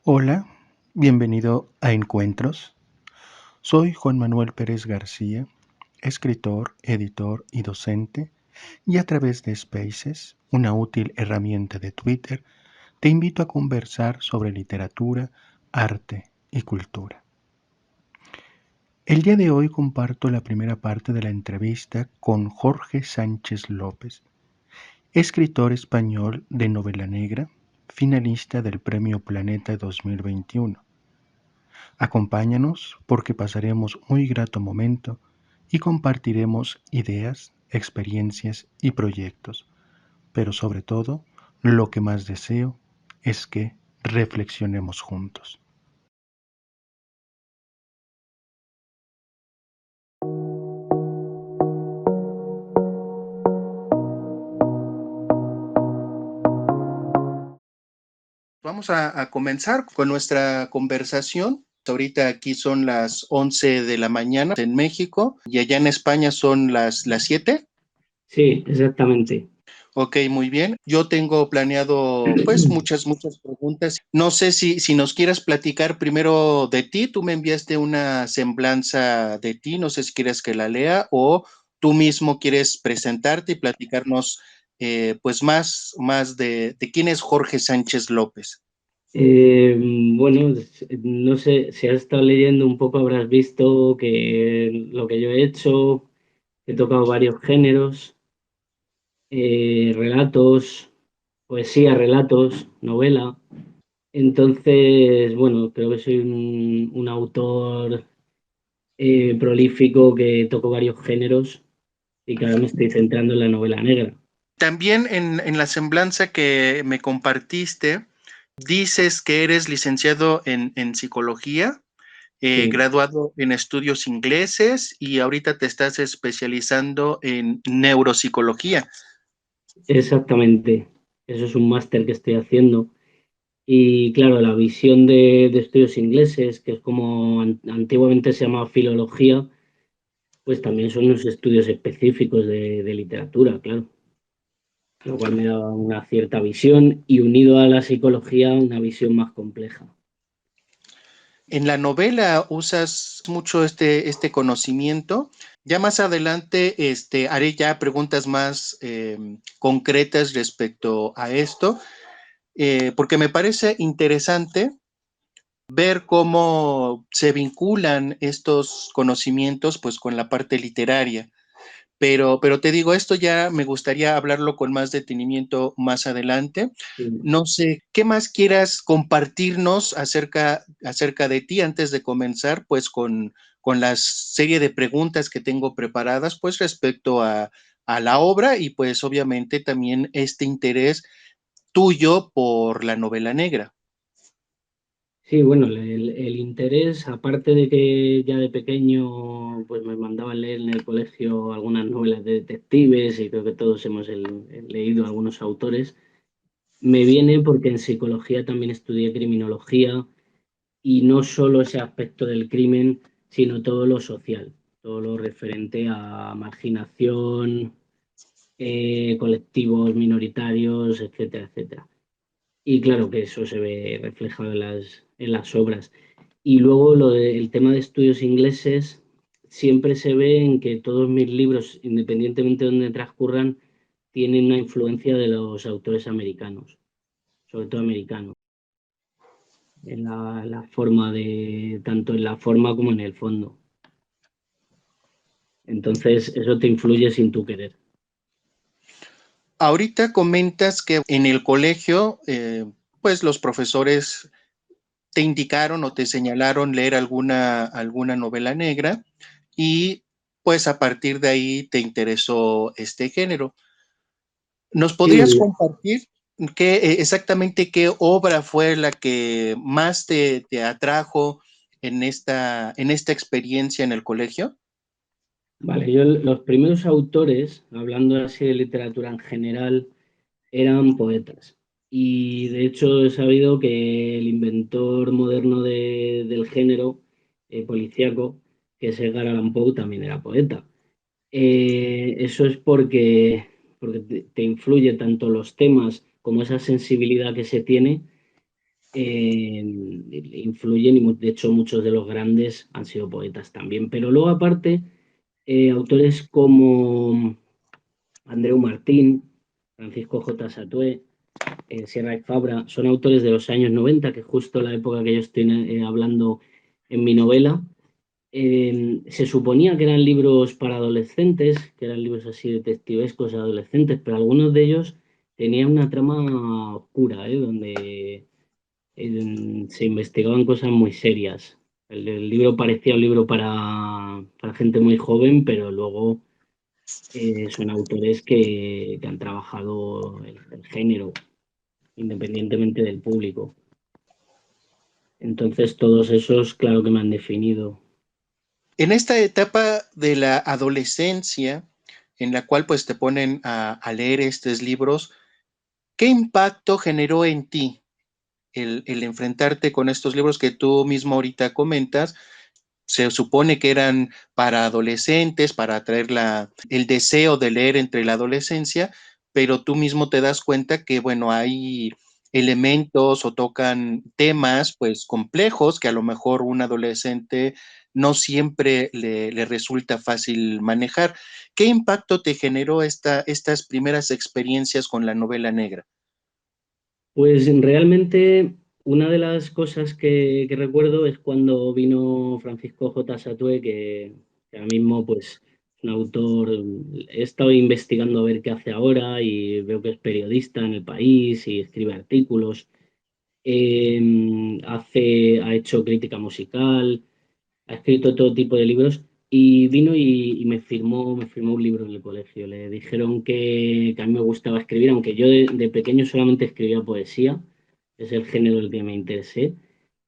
Hola, bienvenido a Encuentros. Soy Juan Manuel Pérez García, escritor, editor y docente, y a través de Spaces, una útil herramienta de Twitter, te invito a conversar sobre literatura, arte y cultura. El día de hoy comparto la primera parte de la entrevista con Jorge Sánchez López, escritor español de novela negra, finalista del Premio Planeta 2021. Acompáñanos porque pasaremos muy grato momento y compartiremos ideas, experiencias y proyectos, pero sobre todo, lo que más deseo es que reflexionemos juntos. Vamos a comenzar con nuestra conversación. Ahorita aquí son las 11 de la mañana en México y allá en España son las 7. Sí, exactamente. Ok, muy bien. Yo tengo planeado pues muchas preguntas. No sé si nos quieras platicar primero de ti. Tú me enviaste una semblanza de ti. No sé si quieres que la lea o tú mismo quieres presentarte y platicarnos pues más de quién es Jorge Sánchez López. Eh, bueno, no sé, si has estado leyendo un poco habrás visto que lo que yo he hecho, he tocado varios géneros, relatos, poesía, relatos, novela. Entonces, bueno, creo que soy un autor prolífico que toco varios géneros y que ahora me estoy centrando en la novela negra. También en la semblanza que me compartiste, dices que eres licenciado en psicología, Sí, graduado en estudios ingleses y ahorita te estás especializando en neuropsicología. exactamente. Eso es un máster que estoy haciendo. Y claro, la visión de estudios ingleses, que es como antiguamente se llamaba filología, pues también son unos estudios específicos de literatura, claro, lo cual me da una cierta visión y unido a la psicología una visión más compleja. En la novela usas mucho este conocimiento. Ya más adelante haré ya preguntas más concretas respecto a esto, porque me parece interesante ver cómo se vinculan estos conocimientos pues con la parte literaria. Pero te digo, esto ya me gustaría hablarlo con más detenimiento más adelante. Sí. No sé, ¿qué más quieras compartirnos acerca de ti antes de comenzar, pues con la serie de preguntas que tengo preparadas, pues respecto a la obra y pues obviamente también este interés tuyo por la novela negra? Sí, bueno, el interés, aparte de que ya de pequeño pues me mandaban leer en el colegio algunas novelas de detectives y creo que todos hemos leído algunos autores, me viene porque en psicología también estudié criminología y no solo ese aspecto del crimen, sino todo lo social, todo lo referente a marginación, colectivos minoritarios, etcétera, etcétera. Y claro que eso se ve reflejado en las obras. Y luego el tema de estudios ingleses, siempre se ve en que todos mis libros, independientemente de donde transcurran, tienen una influencia de los autores americanos, sobre todo americanos, en la forma de, tanto en la forma como en el fondo. Entonces, eso te influye sin tú querer. Ahorita comentas que en el colegio, pues los profesores te indicaron o te señalaron leer alguna novela negra y pues a partir de ahí te interesó este género. ¿Nos podrías Sí, compartir exactamente qué obra fue la que más te atrajo en esta experiencia en el colegio? vale, los primeros autores, hablando así de literatura en general, eran poetas. Y de hecho he sabido que el inventor moderno del género policíaco, que es Edgar Allan Poe, también era poeta. Eso es porque te influye tanto los temas como esa sensibilidad que se tiene, influyen y de hecho muchos de los grandes han sido poetas también. Pero luego aparte, autores como Andreu Martín, Francisco J. Satué, Sierra y Fabra, son autores de los años 90, que es justo la época que yo estoy hablando en mi novela. Se suponía que eran libros para adolescentes, que eran libros así detectivescos de adolescentes, pero algunos de ellos tenían una trama oscura, donde se investigaban cosas muy serias. El libro parecía un libro para gente muy joven, pero luego son autores que han trabajado el género, independientemente del público. Entonces, todos esos, claro que me han definido. En esta etapa de la adolescencia, en la cual pues te ponen a leer estos libros, ¿qué impacto generó en ti el enfrentarte con estos libros que tú mismo ahorita comentas? Se supone que eran para adolescentes, para atraer el deseo de leer entre la adolescencia, pero tú mismo te das cuenta que, bueno, hay elementos o tocan temas pues complejos que a lo mejor un adolescente no siempre le resulta fácil manejar. ¿Qué impacto te generó estas primeras experiencias con la novela negra? Pues realmente una de las cosas que recuerdo es cuando vino Francisco J. Satué, que ahora mismo pues es un autor, he estado investigando a ver qué hace ahora y veo que es periodista en el país y escribe artículos, ha hecho crítica musical, ha escrito todo tipo de libros y vino y me firmó un libro en el colegio. Le dijeron que a mí me gustaba escribir, aunque yo de pequeño solamente escribía poesía, es el género del que me interesé,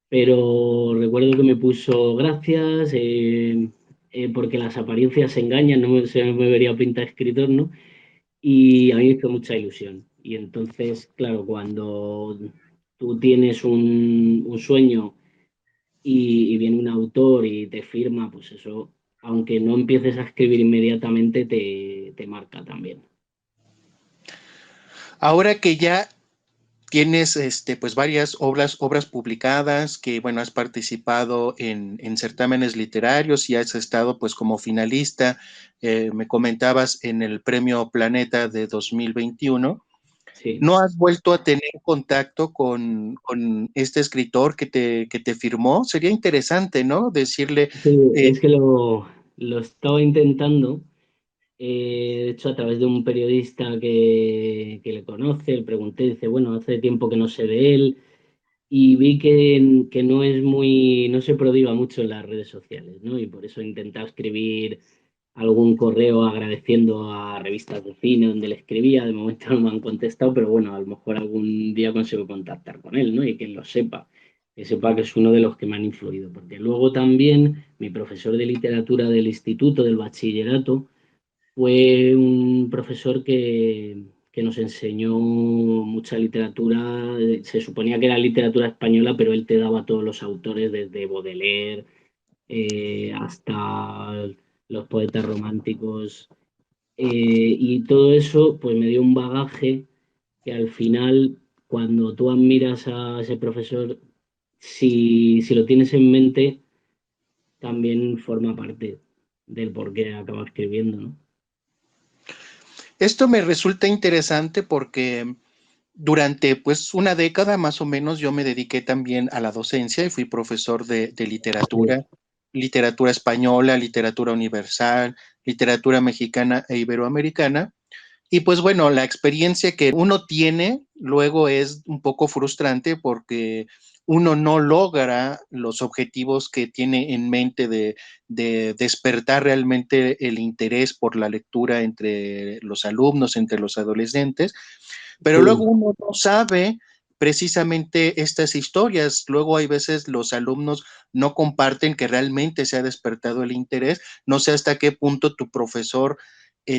pero recuerdo que me puso gracias, porque las apariencias engañan, se me vería pinta de escritor, ¿no? Y a mí me hizo mucha ilusión. Y entonces, claro, cuando tú tienes un sueño y viene un autor y te firma, pues eso, aunque no empieces a escribir inmediatamente, te marca también. Ahora que ya tienes pues varias obras publicadas, que bueno, has participado en certámenes literarios y has estado pues como finalista, me comentabas en el Premio Planeta de 2021. Sí, ¿No has vuelto a tener contacto con este escritor que te firmó? Sería interesante, ¿no? Decirle, sí, eh, es que lo estaba intentando. De hecho, a través de un periodista que le conoce, le pregunté, dice, bueno, hace tiempo que no sé de él, y vi que no es muy, no se prodiga mucho en las redes sociales, ¿no? Y por eso he intentado escribir algún correo agradeciendo a revistas de cine donde le escribía. De momento no me han contestado, pero bueno, a lo mejor algún día consigo contactar con él, ¿no? Y que él lo sepa, que sepa que es uno de los que me han influido. Porque luego también mi profesor de literatura del instituto, del bachillerato, fue un profesor que nos enseñó mucha literatura. Se suponía que era literatura española, pero él te daba todos los autores desde Baudelaire hasta los poetas románticos. Y todo eso pues me dio un bagaje que al final, cuando tú admiras a ese profesor, si lo tienes en mente, también forma parte del por qué acabo escribiendo, ¿no? esto me resulta interesante porque durante pues una década más o menos yo me dediqué también a la docencia y fui profesor de Sí, literatura, literatura española, literatura universal, literatura mexicana e iberoamericana. Y pues bueno, la experiencia que uno tiene luego es un poco frustrante porque uno no logra los objetivos que tiene en mente de despertar realmente el interés por la lectura entre los alumnos, entre los adolescentes, pero luego sí, uno no sabe precisamente estas historias. Luego hay veces los alumnos no comparten que realmente se ha despertado el interés. No sé hasta qué punto tu profesor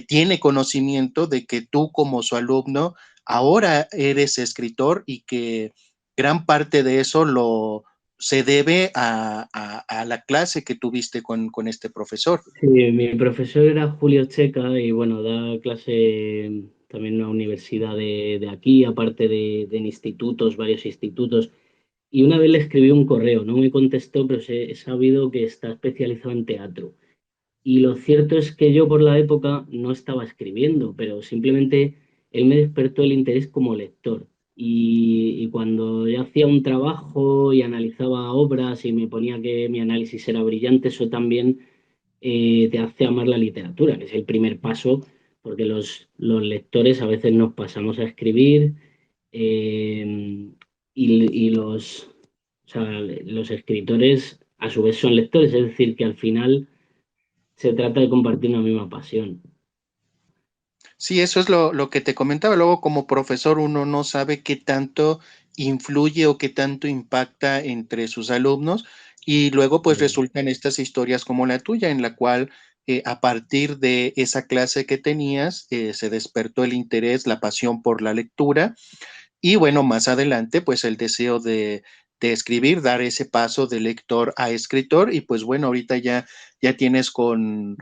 tiene conocimiento de que tú como su alumno ahora eres escritor y que gran parte de eso se debe a la clase que tuviste con este profesor. sí, mi profesor era Julio Checa y bueno, da clase también en una universidad de aquí, aparte de en institutos, varios institutos. Y una vez le escribí un correo, no me contestó, pero he sabido que está especializado en teatro. Y lo cierto es que yo por la época no estaba escribiendo, pero simplemente él me despertó el interés como lector. Y cuando yo hacía un trabajo y analizaba obras y me ponía que mi análisis era brillante, eso también te hace amar la literatura, que es el primer paso, porque los lectores a veces nos pasamos a escribir eh, o sea, los escritores a su vez son lectores, es decir, que al final se trata de compartir una misma pasión. Sí, eso es lo que te comentaba. Luego, como profesor, uno no sabe qué tanto influye o qué tanto impacta entre sus alumnos y luego pues resultan estas historias como la tuya, en la cual a partir de esa clase que tenías se despertó el interés, la pasión por la lectura y bueno, más adelante pues el deseo de escribir, dar ese paso de lector a escritor y pues bueno, ahorita ya tienes con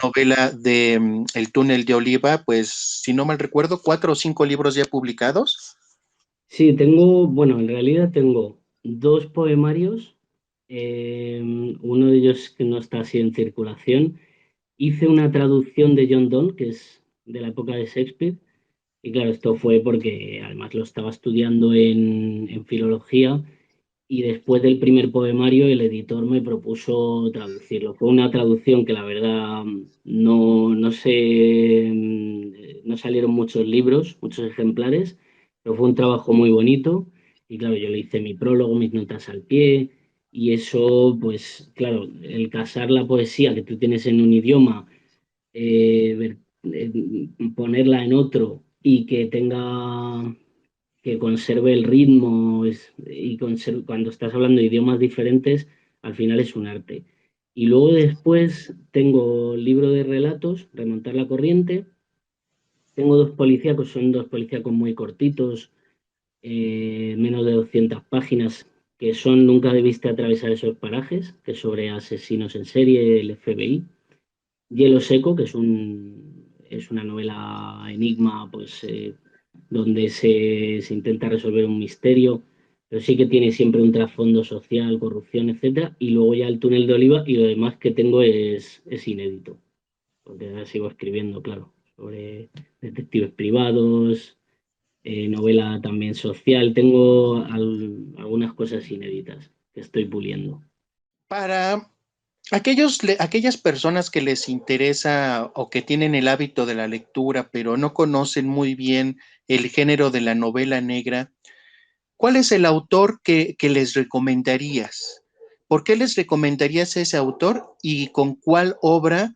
novela de El túnel de Oliva, pues si no mal recuerdo, 4 o 5 libros ya publicados. Sí, tengo, bueno, en realidad tengo dos poemarios, uno de ellos que no está así en circulación. Hice una traducción de John Donne, que es de la época de Shakespeare, y claro, esto fue porque además lo estaba estudiando en filología y después del primer poemario el editor me propuso traducirlo. Fue una traducción que la verdad no salieron muchos libros, muchos ejemplares, pero fue un trabajo muy bonito y claro, yo le hice mi prólogo, mis notas al pie y eso, pues claro, el casar la poesía que tú tienes en un idioma, ponerla en otro y que tenga que conserve el ritmo cuando estás hablando de idiomas diferentes, al final es un arte. Y luego después tengo el libro de relatos, Remontar la corriente. Tengo dos policíacos, son dos policíacos muy cortitos, menos de 200 páginas, que son Nunca debiste atravesar esos parajes, que es sobre asesinos en serie, el FBI. Hielo seco, que es una novela enigma, pues donde se intenta resolver un misterio, pero sí que tiene siempre un trasfondo social, corrupción, etcétera. Y luego ya el túnel de Oliva y lo demás que tengo es inédito, porque ahora sigo escribiendo, claro, sobre detectives privados, novela también social. Tengo algunas cosas inéditas que estoy puliendo. Para aquellas personas que les interesa o que tienen el hábito de la lectura, pero no conocen muy bien el género de la novela negra, ¿cuál es el autor que les recomendarías? ¿Por qué les recomendarías ese autor y con cuál obra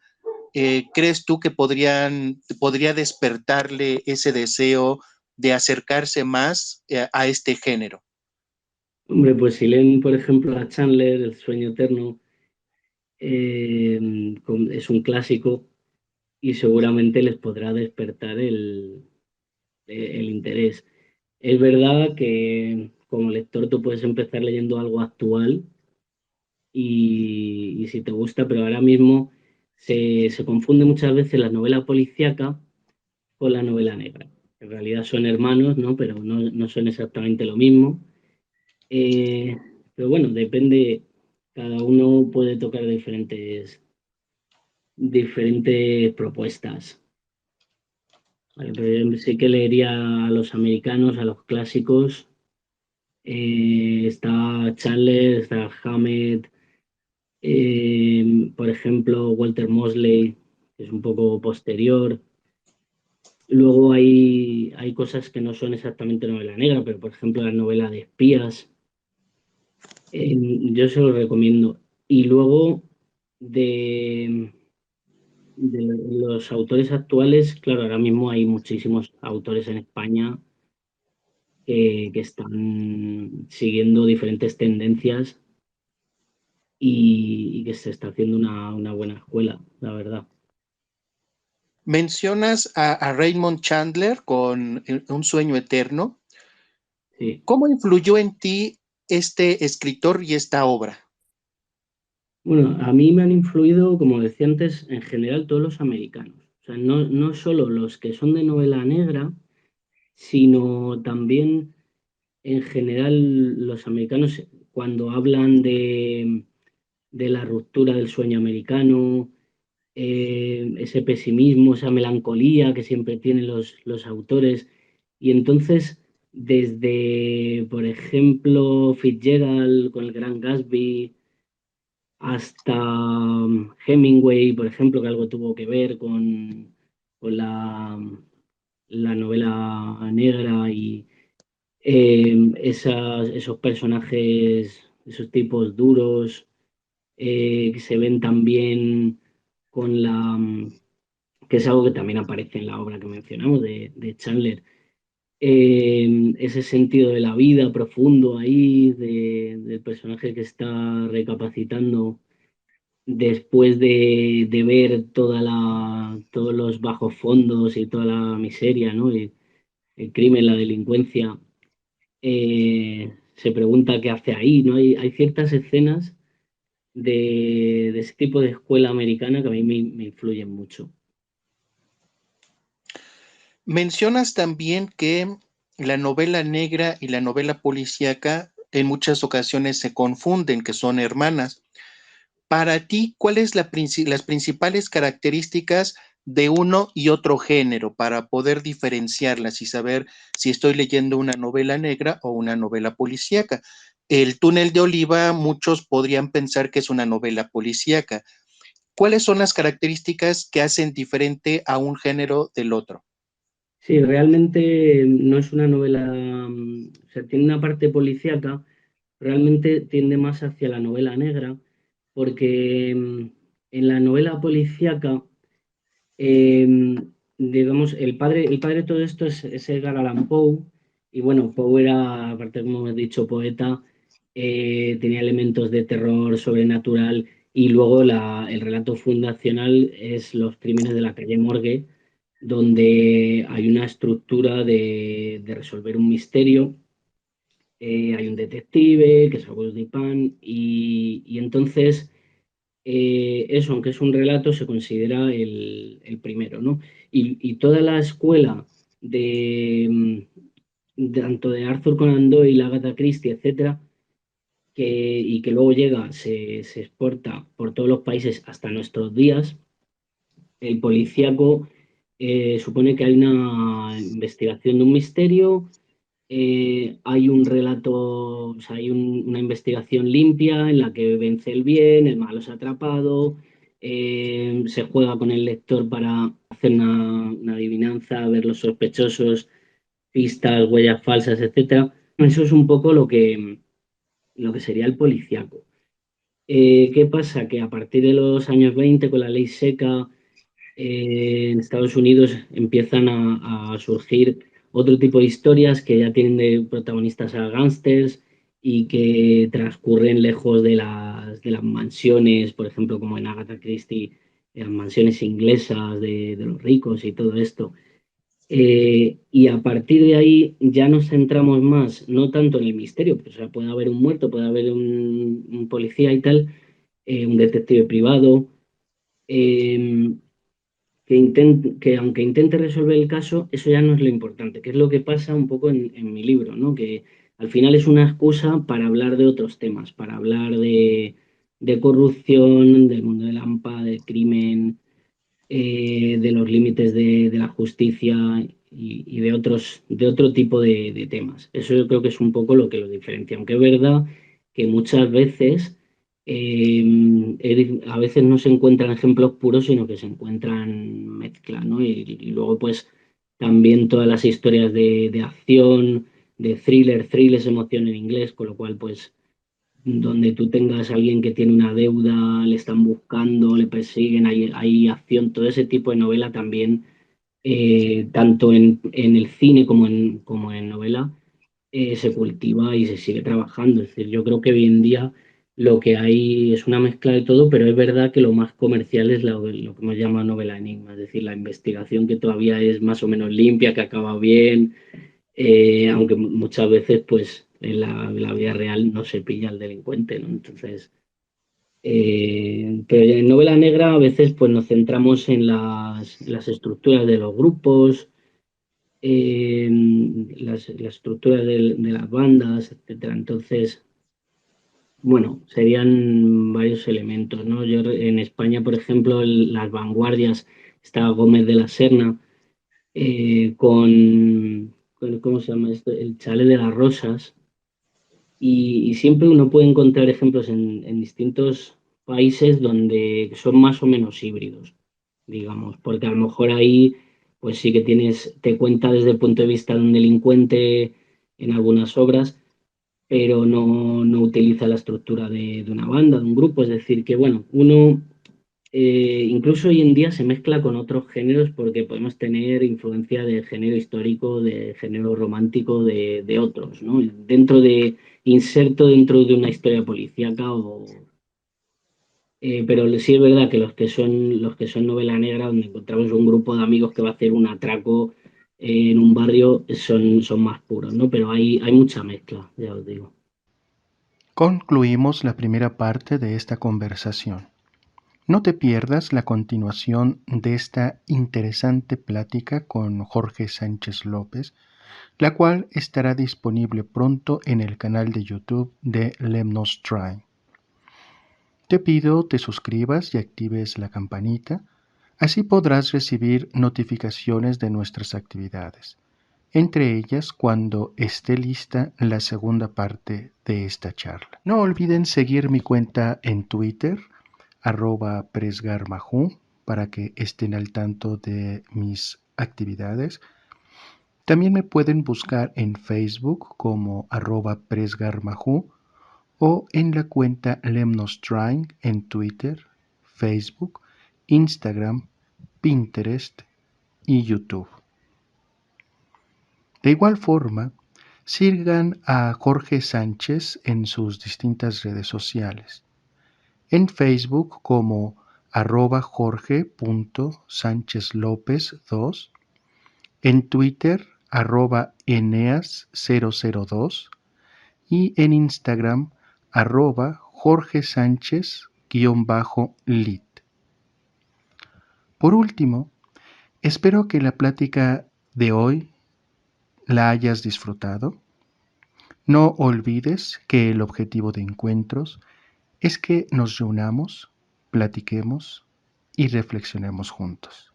crees tú que podría despertarle ese deseo de acercarse más a este género? Hombre, pues si leen, por ejemplo, a Chandler, El sueño eterno, es un clásico y seguramente les podrá despertar el interés. Es verdad que como lector tú puedes empezar leyendo algo actual y si te gusta, pero ahora mismo se confunde muchas veces la novela policíaca con la novela negra. En realidad son hermanos, ¿no? Pero no son exactamente lo mismo. Eh, pero bueno, depende, cada uno puede tocar diferentes propuestas. Vale, pero yo sí que leería a los americanos, a los clásicos. Está Chandler, está Hammett, por ejemplo, Walter Mosley, que es un poco posterior. Luego hay cosas que no son exactamente novela negra, pero por ejemplo la novela de espías, yo se lo recomiendo. Y luego de, de los autores actuales, claro, ahora mismo hay muchísimos autores en España que están siguiendo diferentes tendencias y que se está haciendo una buena escuela, la verdad. Mencionas a Raymond Chandler con Un sueño eterno. Sí. ¿Cómo influyó en ti este escritor y esta obra? Bueno, a mí me han influido, como decía antes, en general todos los americanos. O sea, no solo los que son de novela negra, sino también en general los americanos cuando hablan de la ruptura del sueño americano, ese pesimismo, esa melancolía que siempre tienen los autores. Y entonces, desde, por ejemplo, Fitzgerald con el Gran Gatsby, hasta Hemingway, por ejemplo, que algo tuvo que ver con la novela negra y esos personajes, esos tipos duros, que se ven también con que es algo que también aparece en la obra que mencionamos de Chandler, ese sentido de la vida profundo ahí, del personaje que está recapacitando después de ver todos los bajos fondos y toda la miseria, ¿no? Y el crimen, la delincuencia, se pregunta qué hace ahí, ¿no? Hay ciertas escenas de ese tipo de escuela americana que a mí me influyen mucho. Mencionas también que la novela negra y la novela policíaca en muchas ocasiones se confunden, que son hermanas. Para ti, ¿cuáles las principales características de uno y otro género para poder diferenciarlas y saber si estoy leyendo una novela negra o una novela policíaca? El túnel de Oliva, muchos podrían pensar que es una novela policíaca. ¿Cuáles son las características que hacen diferente a un género del otro? Sí, realmente no es una novela, o sea, tiene una parte policíaca, realmente tiende más hacia la novela negra, porque en la novela policíaca, eh, digamos, el padre de todo esto es Edgar Allan Poe, y bueno, Poe era, aparte como hemos dicho, poeta, tenía elementos de terror sobrenatural, y luego el relato fundacional es Los crímenes de la calle Morgue, donde hay una estructura de resolver un misterio. Hay un detective que es Auguste Dupin y entonces eso, aunque es un relato, se considera el primero, ¿no? Y toda la escuela tanto de Arthur Conan Doyle, Agatha Christie, etcétera, y que luego llega, se exporta por todos los países hasta nuestros días. El policíaco supone que hay una investigación de un misterio, hay un relato, o sea, hay una investigación limpia en la que vence el bien, el malo es atrapado, se juega con el lector para hacer una adivinanza, ver los sospechosos, pistas, huellas falsas, etcétera. Eso es un poco lo que sería el policíaco. ¿Qué pasa? Que a partir de los años 20, con la ley seca, en Estados Unidos empiezan a surgir otro tipo de historias que ya tienen de protagonistas a gángsters y que transcurren lejos de las mansiones, por ejemplo, como en Agatha Christie, las mansiones inglesas de los ricos y todo esto. Y a partir de ahí ya nos centramos más, no tanto en el misterio, pues, o sea, puede haber un muerto, puede haber un policía y tal, un detective privado, eh, que aunque intente resolver el caso, eso ya no es lo importante, que es lo que pasa un poco en mi libro, ¿no? Que al final es una excusa para hablar de otros temas, para hablar de corrupción, del mundo del AMPA, del crimen, de los límites de la justicia y de otro tipo de temas. Eso yo creo que es un poco lo que lo diferencia, aunque es verdad que muchas veces, a veces no se encuentran ejemplos puros, sino que se encuentran mezclas, ¿no? Y luego pues también todas las historias de acción, de thriller es emoción en inglés, con lo cual pues donde tú tengas a alguien que tiene una deuda, le están buscando, le persiguen, hay acción, todo ese tipo de novela también, tanto en el cine como en novela, se cultiva y se sigue trabajando. Es decir, yo creo que hoy en día lo que hay es una mezcla de todo, pero es verdad que lo más comercial es lo que hemos llamado novela enigma, es decir, la investigación que todavía es más o menos limpia, que acaba bien, aunque muchas veces, pues, en la vida real no se pilla al delincuente, ¿no? Entonces, pero en novela negra a veces, pues, nos centramos en las estructuras de los grupos, la estructura de las bandas, etcétera. Entonces, bueno, serían varios elementos, ¿no? En España, por ejemplo, las vanguardias, está Gómez de la Serna, ¿cómo se llama esto? El Chalet de las Rosas. Y siempre uno puede encontrar ejemplos en distintos países donde son más o menos híbridos, digamos, porque a lo mejor ahí, pues sí que te cuenta desde el punto de vista de un delincuente en algunas obras, pero no utiliza la estructura de una banda, de un grupo. Es decir, que bueno, uno incluso hoy en día se mezcla con otros géneros porque podemos tener influencia de género histórico, de género romántico, de otros, ¿no? Inserto dentro de una historia policíaca pero sí es verdad que los que son novela negra, donde encontramos un grupo de amigos que va a hacer un atraco en un barrio, son más puros, ¿no? Pero hay mucha mezcla, ya os digo. Concluimos la primera parte de esta conversación. No te pierdas la continuación de esta interesante plática con Jorge Sánchez López, la cual estará disponible pronto en el canal de YouTube de Lemnos Try. Te pido te suscribas y actives la campanita, así podrás recibir notificaciones de nuestras actividades, entre ellas cuando esté lista la segunda parte de esta charla. No olviden seguir mi cuenta en Twitter, @presgarmajú, para que estén al tanto de mis actividades. También me pueden buscar en Facebook como @presgarmajú o en la cuenta Lemnostring en Twitter, Facebook, Instagram, Pinterest y YouTube. De igual forma, sigan a Jorge Sánchez en sus distintas redes sociales. En Facebook como @jorge.sanchezlopez2, en Twitter @eneas002 y en Instagram Jorge Sánchez-lit. Por último, espero que la plática de hoy la hayas disfrutado. No olvides que el objetivo de encuentros es que nos reunamos, platiquemos y reflexionemos juntos.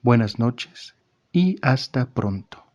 Buenas noches y hasta pronto.